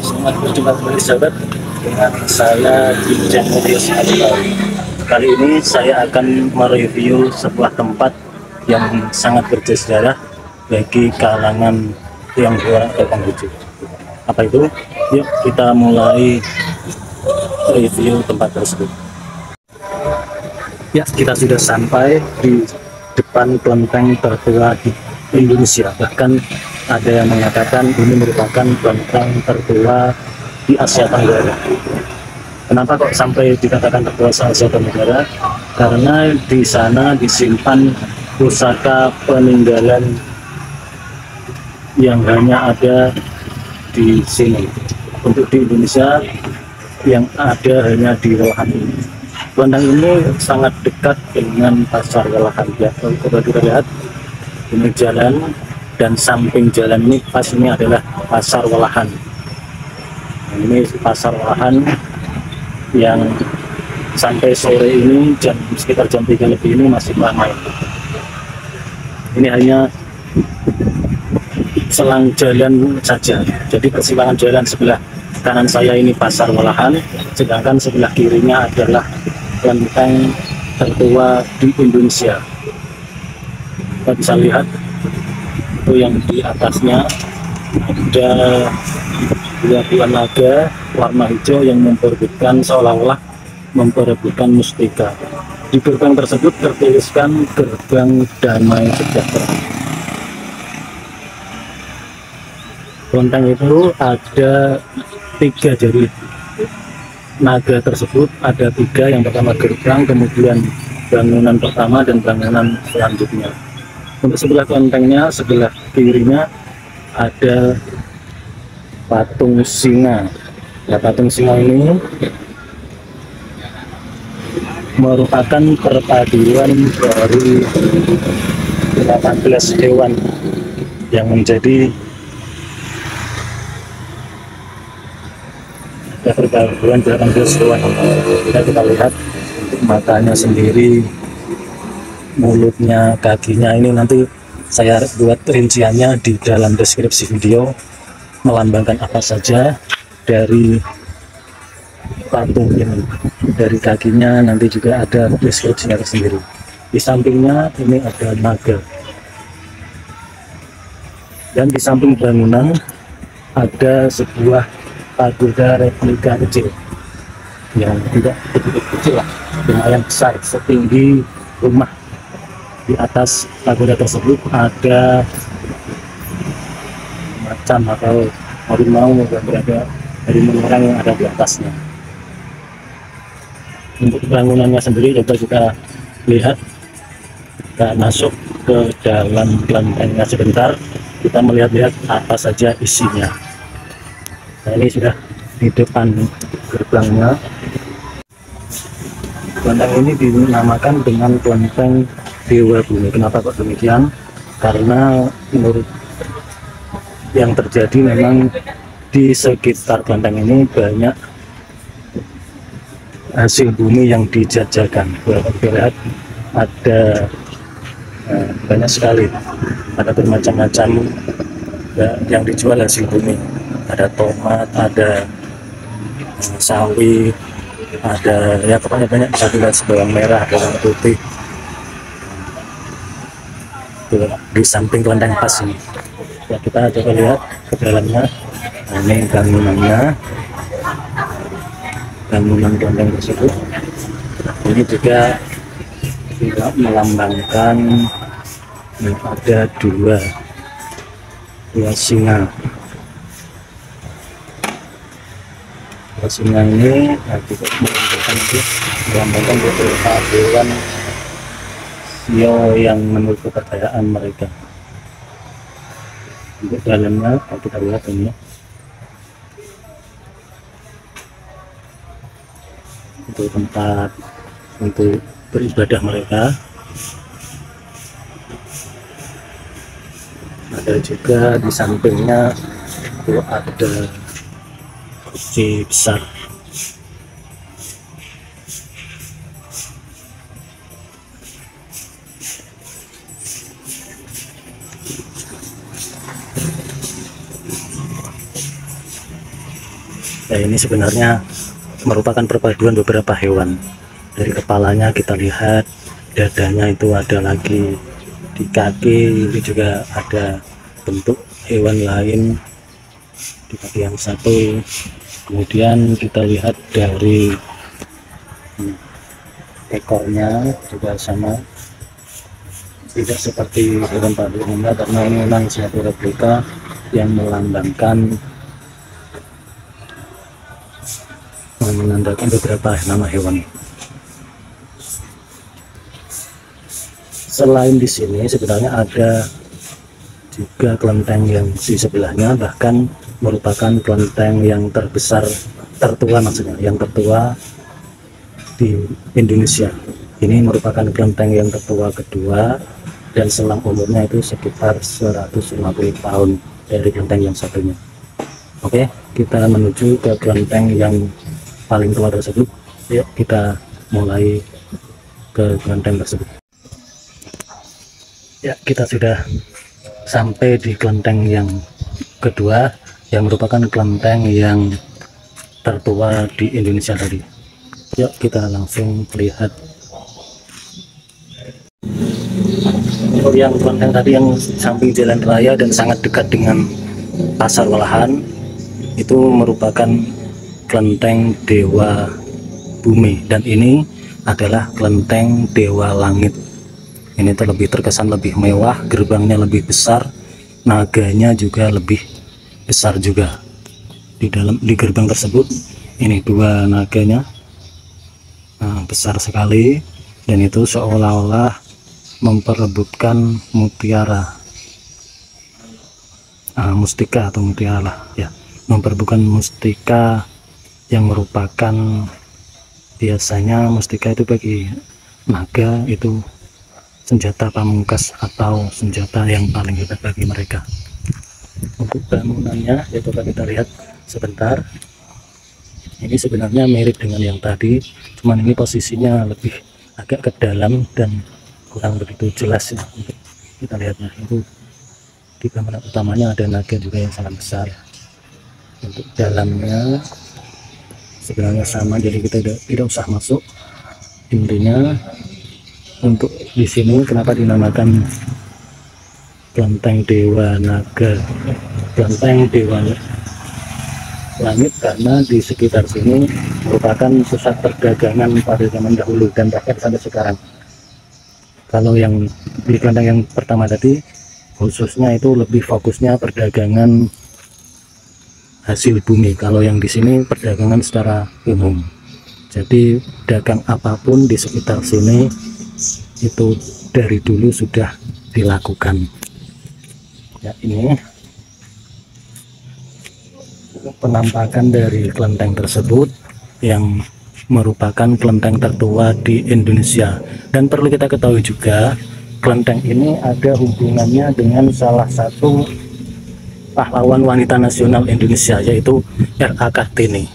Selamat berjumpa kembali sahabat dengan saya di channel Rios Aditya. Kali ini saya akan mereview sebuah tempat yang sangat bersejarah bagi kalangan Tionghoa atau Konghucu. Apa itu? Yuk kita mulai review tempat tersebut. Ya, kita sudah sampai di depan kelenteng tertua di Indonesia. Bahkan ada yang mengatakan ini merupakan kelenteng tertua di Asia Tenggara. Kenapa kok sampai dikatakan tertua Asia Tenggara? Karena di sana disimpan pusaka peninggalan yang hanya ada di sini. Untuk di Indonesia yang ada hanya di Welahan ini. Kelenteng ini sangat dekat dengan pasar Welahan. Ya, kalau kita lihat ini jalan, dan samping jalan ini pas ini adalah pasar Welahan. Ini pasar Welahan yang sampai sore ini sekitar jam 3 lebih ini masih ramai. Ini hanya selang jalan saja, jadi persimpangan jalan sebelah kanan saya ini pasar Welahan, sedangkan sebelah kirinya adalah kelenteng tertua di Indonesia. Kita bisa lihat itu yang di atasnya ada dua buah naga warna hijau yang memperebutkan, seolah-olah memperebutkan mustika. Di gerbang tersebut tertuliskan gerbang damai sejahtera. Kelenteng itu ada 3 jari naga tersebut, ada 3. Yang pertama gerbang, kemudian bangunan pertama dan bangunan selanjutnya. Untuk sebelah kelentengnya, sebelah kirinya ada patung singa. Ya, patung singa ini merupakan perpaduan dari 18 hewan yang menjadi perpaduan 18 hewan. Kita lihat untuk matanya sendiri, mulutnya, kakinya, ini nanti saya buat rinciannya di dalam deskripsi video, melambangkan apa saja dari patung ini. Dari kakinya nanti juga ada deskripsinya tersendiri. Di sampingnya ini ada naga, dan di samping bangunan ada sebuah pagoda replika kecil yang tidak begitu kecil lah, lumayan besar, setinggi rumah. Di atas pagoda tersebut ada macan atau harimau yang berada dari orang yang ada di atasnya. Untuk bangunannya sendiri coba kita lihat, kita masuk ke dalam kelentengnya sebentar, kita melihat-lihat apa saja isinya. Nah, ini sudah di depan gerbangnya. Kelenteng ini dinamakan dengan kelenteng Dewa Bumi. Kenapa kok demikian? Karena menurut yang terjadi memang di sekitar kelenteng ini banyak hasil bumi yang dijajakan. Kita lihat ada banyak sekali, ada bermacam-macam yang dijual hasil bumi. Ada tomat, ada sawi, ada ya pokoknya banyak, bisa dilihat bawang merah, bawang putih. Di samping kelenteng pas ini ya, kita coba lihat ke dalamnya. Nah, ini bangunannya, bangunan kelenteng tersebut ini juga tidak melambangkan ada dua singa. Singa ini juga melambangkan beberapa hewan Sio yang menurut kepercayaan mereka. Untuk dalamnya kita lihat ini, untuk tempat untuk beribadah mereka. Ada juga di sampingnya itu ada kursi besar. Ya, ini sebenarnya merupakan perpaduan beberapa hewan. Dari kepalanya kita lihat, dadanya itu ada lagi, di kaki ini juga ada bentuk hewan lain di kaki yang satu. Kemudian kita lihat dari ekornya juga sama, tidak seperti hewan pada umumnya, karena ini memang suatu replika yang melambangkan menandakan beberapa nama hewan. Selain di sini sebenarnya ada juga kelenteng yang di sebelahnya, bahkan merupakan kelenteng yang terbesar, tertua maksudnya, yang tertua di Indonesia. Ini merupakan kelenteng yang tertua kedua dan selang umurnya itu sekitar 150 tahun dari kelenteng yang satunya. Oke, kita menuju ke kelenteng yang paling tua tersebut. Yuk kita mulai ke kelenteng tersebut. Ya, kita sudah sampai di kelenteng yang kedua, yang merupakan kelenteng yang tertua di Indonesia tadi. Yuk kita langsung lihat. Untuk yang kelenteng tadi yang samping jalan raya dan sangat dekat dengan pasar Walahan, itu merupakan kelenteng Dewa Bumi, dan ini adalah kelenteng Dewa Langit. Ini terlebih terkesan lebih mewah, gerbangnya lebih besar, naganya juga lebih besar juga. Di gerbang tersebut ini dua naganya, besar sekali, dan itu seolah-olah memperebutkan mutiara, mustika atau mutiara ya, memperebutkan mustika yang merupakan, biasanya mustika itu bagi naga itu senjata pamungkas atau senjata yang paling hebat bagi mereka. Untuk bangunannya ya, coba kita lihat sebentar. Ini sebenarnya mirip dengan yang tadi, cuman ini posisinya lebih agak ke dalam dan kurang begitu jelas ya. Untuk kita lihatnya itu di bangunan utamanya ada naga juga yang sangat besar. Untuk dalamnya sebenarnya sama, jadi kita tidak usah masuk. Intinya untuk di sini kenapa dinamakan kelenteng Dewa Naga, kelenteng Dewa Langit, karena di sekitar sini merupakan pusat perdagangan pada zaman dahulu dan bahkan sampai sekarang. Kalau yang di kelenteng yang pertama tadi khususnya itu lebih fokusnya perdagangan hasil bumi, kalau yang di sini perdagangan secara umum. Jadi dagang apapun di sekitar sini itu dari dulu sudah dilakukan ya. Ini penampakan dari kelenteng tersebut yang merupakan kelenteng tertua di Indonesia, dan perlu kita ketahui juga kelenteng ini ada hubungannya dengan salah satu pahlawan wanita nasional Indonesia, yaitu R.A. Kartini.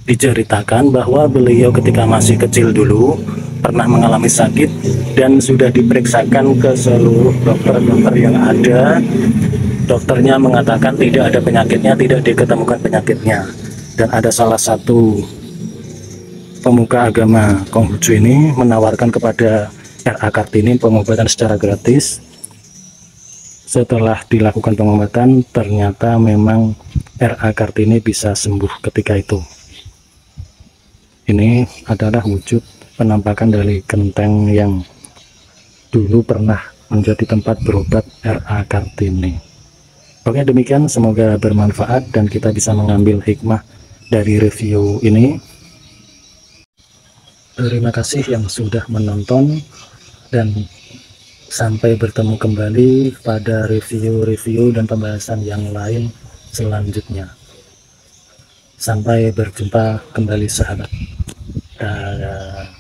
Diceritakan bahwa beliau ketika masih kecil dulu pernah mengalami sakit dan sudah diperiksakan ke seluruh dokter-dokter yang ada. Dokternya mengatakan tidak ada penyakitnya, tidak diketemukan penyakitnya. Dan ada salah satu pemuka agama Konghucu ini menawarkan kepada R.A. Kartini pengobatan secara gratis. Setelah dilakukan pengobatan, ternyata memang R.A. Kartini bisa sembuh ketika itu. Ini adalah wujud penampakan dari kelenteng yang dulu pernah menjadi tempat berobat R.A. Kartini. Oke, demikian, semoga bermanfaat dan kita bisa mengambil hikmah dari review ini. Terima kasih yang sudah menonton, dan sampai bertemu kembali pada review-review dan pembahasan yang lain selanjutnya. Sampai berjumpa kembali sahabat. Dadah.